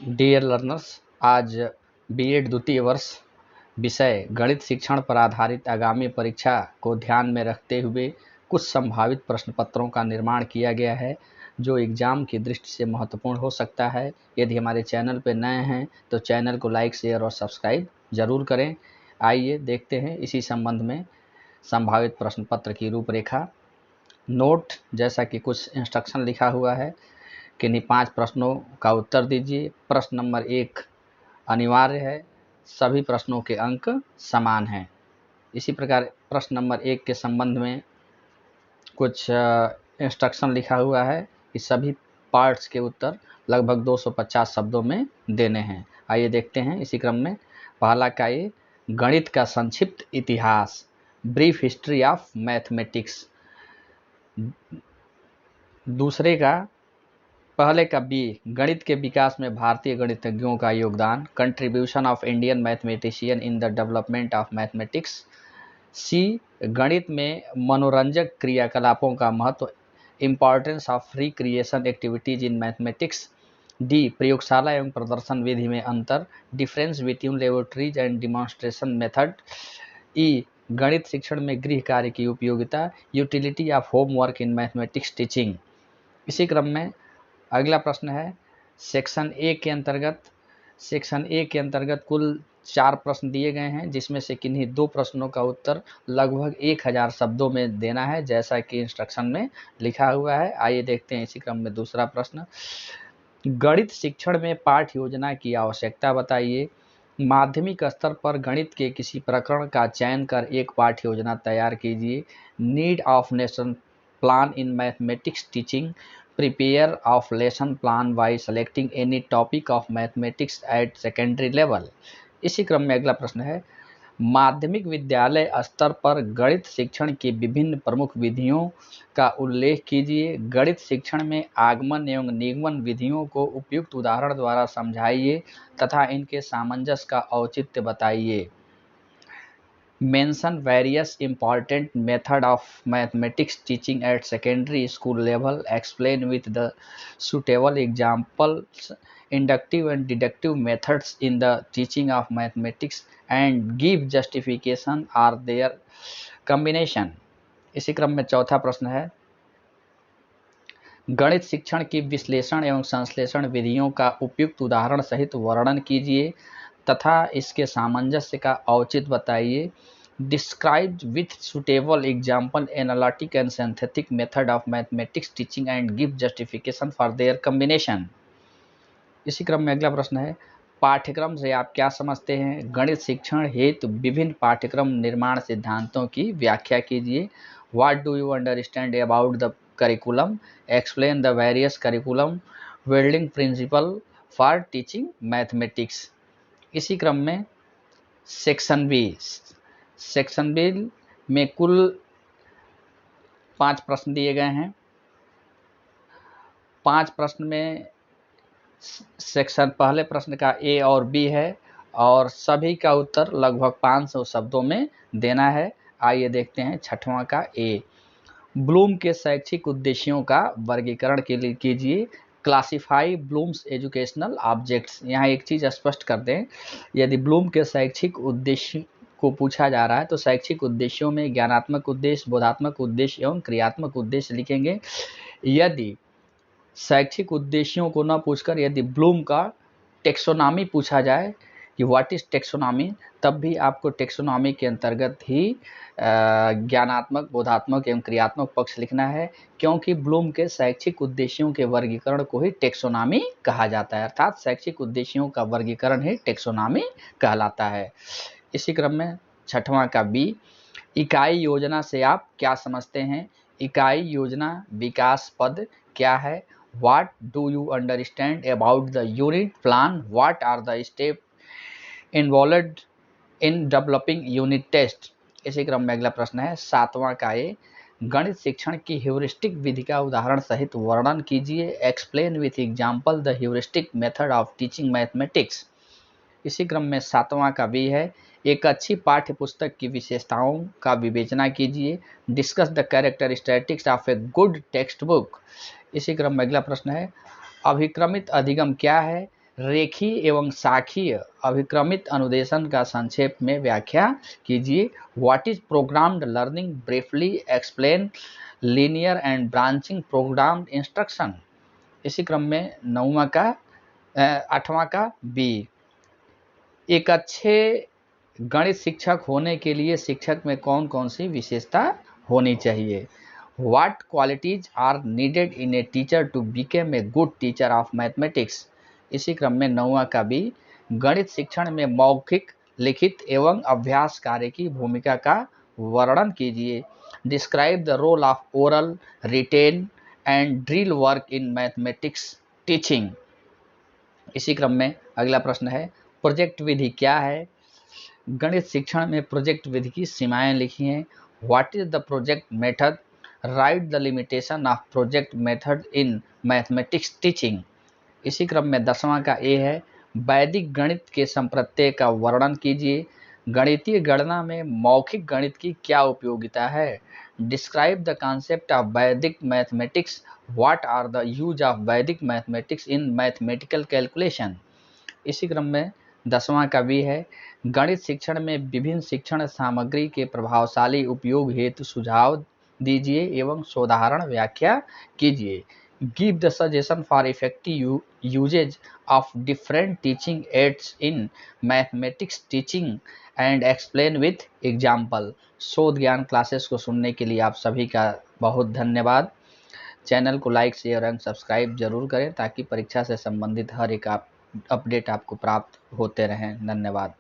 Dear learners, आज BEd द्वितीय वर्ष विषय गणित शिक्षण पर आधारित आगामी परीक्षा को ध्यान में रखते हुए कुछ संभावित प्रश्न पत्रों का निर्माण किया गया है जो एग्जाम की दृष्टि से महत्वपूर्ण हो सकता है। यदि हमारे चैनल पर नए हैं तो चैनल को लाइक, शेयर और सब्सक्राइब जरूर करें। आइए देखते हैं इसी संबंध में संभावित प्रश्न पत्र की रूपरेखा। नोट, जैसा कि कुछ इंस्ट्रक्शन लिखा हुआ है, किन्हीं 5 प्रश्नों का उत्तर दीजिए। प्रश्न नंबर 1 अनिवार्य है, सभी प्रश्नों के अंक समान हैं। इसी प्रकार प्रश्न नंबर 1 के संबंध में कुछ इंस्ट्रक्शन लिखा हुआ है कि सभी पार्ट्स के उत्तर लगभग 250 शब्दों में देने हैं। आइए देखते हैं इसी क्रम में। पहला का ये गणित का संक्षिप्त इतिहास, ब्रीफ हिस्ट्री ऑफ मैथमेटिक्स। दूसरे का पहले का बी, गणित के विकास में भारतीय गणितज्ञों का योगदान, contribution of Indian mathematician in the development of mathematics. C, गणित में मनोरंजक क्रियाकलापों का महत्व, importance of recreation activities in mathematics. D, प्रयोगशाला एवं प्रदर्शन विधि में अंतर, difference between laboratories and demonstration method. E, गणित शिक्षण में गृह कार्य की उपयोगिता, utility of homework in mathematics teaching. इसी क्रम में अगला प्रश्न है सेक्शन ए के अंतर्गत कुल 4 प्रश्न दिए गए हैं, जिसमें से किन्हीं 2 प्रश्नों का उत्तर लगभग 1000 शब्दों में देना है, जैसा कि इंस्ट्रक्शन में लिखा हुआ है। आइए देखते हैं इसी क्रम में दूसरा प्रश्न। गणित शिक्षण में पाठ्य योजना की आवश्यकता बताइए। माध्यमिक स्तर पर गणित के किसी प्रकरण का चयन कर एक पाठ्य योजना तैयार कीजिए। Need of lesson plan in mathematics teaching, prepare of lesson plan bye selecting any topic of mathematics eight secondary level. इसी क्रम में अगला प्रश्न है माध्यमिक विद्यालय स्तर पर गणित शिक्षण की विभिन्न प्रमुख विधियों का उल्लेख कीजिए। गणित शिक्षण में आगमन एवं निगमन विधियों को उपयुक्त उदाहरण द्वारा समझाइए तथा इनके सामंजस्य का औचित्य बताइए। Mention various important method of mathematics teaching at secondary school level. Explain with the suitable examples inductive and deductive methods in the teaching of mathematics and give justification or their combination. इसी क्रम में चौथा प्रश्न है गणित शिक्षण की विश्लेषण एवं संश्लेषण विधियों का उपयुक्त उदाहरण सहित वर्णन कीजिए तथा इसके सामंजस्य का औचित्य बताइए। Described with suitable example analytic and synthetic method of mathematics teaching and give justification for their combination. इसी क्रम में अगला प्रश्न है पाठ्यक्रम से आप क्या समझते हैं। गणित शिक्षण हेतु विभिन्न पाठ्यक्रम निर्माण सिद्धांतों की व्याख्या कीजिए। What do you understand about the curriculum? Explain the various curriculum building principle for teaching mathematics. इसी क्रम में सेक्शन बी में कुल 5 प्रश्न दिए गए हैं। 5 प्रश्न में सेक्शन पहले प्रश्न का ए और बी है और सभी का उत्तर लगभग 500 शब्दों में देना है। आइए देखते हैं छठवां का ए। ब्लूम के शैक्षिक उद्देश्यों का वर्गीकरण के लिए कीजिए। Classify Bloom's educational objects. यहाँ एक चीज़ स्पष्ट कर दें, यदि ब्लूम के शैक्षिक उद्देश्य को पूछा जा रहा है तो शैक्षिक उद्देश्यों में ज्ञानात्मक उद्देश्य, बोधात्मक उद्देश्य एवं क्रियात्मक उद्देश्य लिखेंगे। यदि शैक्षिक उद्देश्यों को न पूछकर यदि ब्लूम का टेक्सोनॉमी पूछा जाए कि व्हाट इज टेक्सोनॉमी, तब भी आपको टेक्सोनॉमी के अंतर्गत ही ज्ञानात्मक, बोधात्मक एवं क्रियात्मक पक्ष लिखना है, क्योंकि ब्लूम के शैक्षिक उद्देश्यों के वर्गीकरण को ही टेक्सोनॉमी कहा जाता है। अर्थात शैक्षिक उद्देश्यों का वर्गीकरण ही टेक्सोनॉमी कहलाता है। इसी क्रम में छठवां का बी। इकाई योजना से आप क्या समझते हैं। इकाई योजना विकास पद क्या है। What do you understand about the unit plan? What are the steps involved in developing unit test? इसी क्रम में अगला प्रश्न है 7वां का ए। गणित शिक्षण की ह्यूरिस्टिक विधि का उदाहरण सहित वर्णन कीजिए। Explain with example the heuristic method of teaching mathematics. इसी क्रम में 7वां का बी है। एक अच्छी पाठ्य पुस्तक की विशेषताओं का विवेचना कीजिए। Discuss the characteristics of a good text book. इसी क्रम में अगला प्रश्न है अभिक्रमित अधिगम क्या है। रेखीय एवं शाखीय अभिक्रमित अनुदेशन का संक्षेप में व्याख्या कीजिए। What is programmed learning, briefly explain linear and branching programmed instruction. इसी क्रम में 8वां का बी, एक अच्छे गणित शिक्षक होने के लिए शिक्षक में कौन कौन सी विशेषता होनी चाहिए। What qualities are needed in a teacher to become a good teacher of mathematics। इसी क्रम में 9वां का बी, गणित शिक्षण में मौखिक, लिखित एवं अभ्यास कार्य की भूमिका का वर्णन कीजिए। Describe the role of oral, written and drill work in mathematics teaching. इसी क्रम में अगला प्रश्न है, प्रोजेक्ट विधि क्या है। गणित शिक्षण में प्रोजेक्ट विधि की सीमाएं लिखी हैं। What is the project method, right the limitation of project method in mathematics teaching. इसी क्रम में 10वां का ए है, वैदिक गणित के संप्रत्यय का वर्णन कीजिए। गणितीय गणना में मौखिक गणित की क्या उपयोगिता है। Describe the concept of Vedic mathematics, what are the use of Vedic mathematics in mathematical calculation. इसी क्रम में 10वां का बी है, गणित शिक्षण में विभिन्न शिक्षण सामग्री के प्रभावशाली उपयोग हेतु सुझाव दीजिए एवं सोदाहरण व्याख्या कीजिए। Give the suggestion for effective usage of different teaching aids in mathematics teaching and explain with example. शोध ज्ञान क्लासेस को सुनने के लिए आप सभी का बहुत धन्यवाद। चैनल को लाइक, शेयर एंड सब्सक्राइब जरूर करें ताकि परीक्षा से संबंधित हर एक अपडेट आपको प्राप्त होते रहें। धन्यवाद।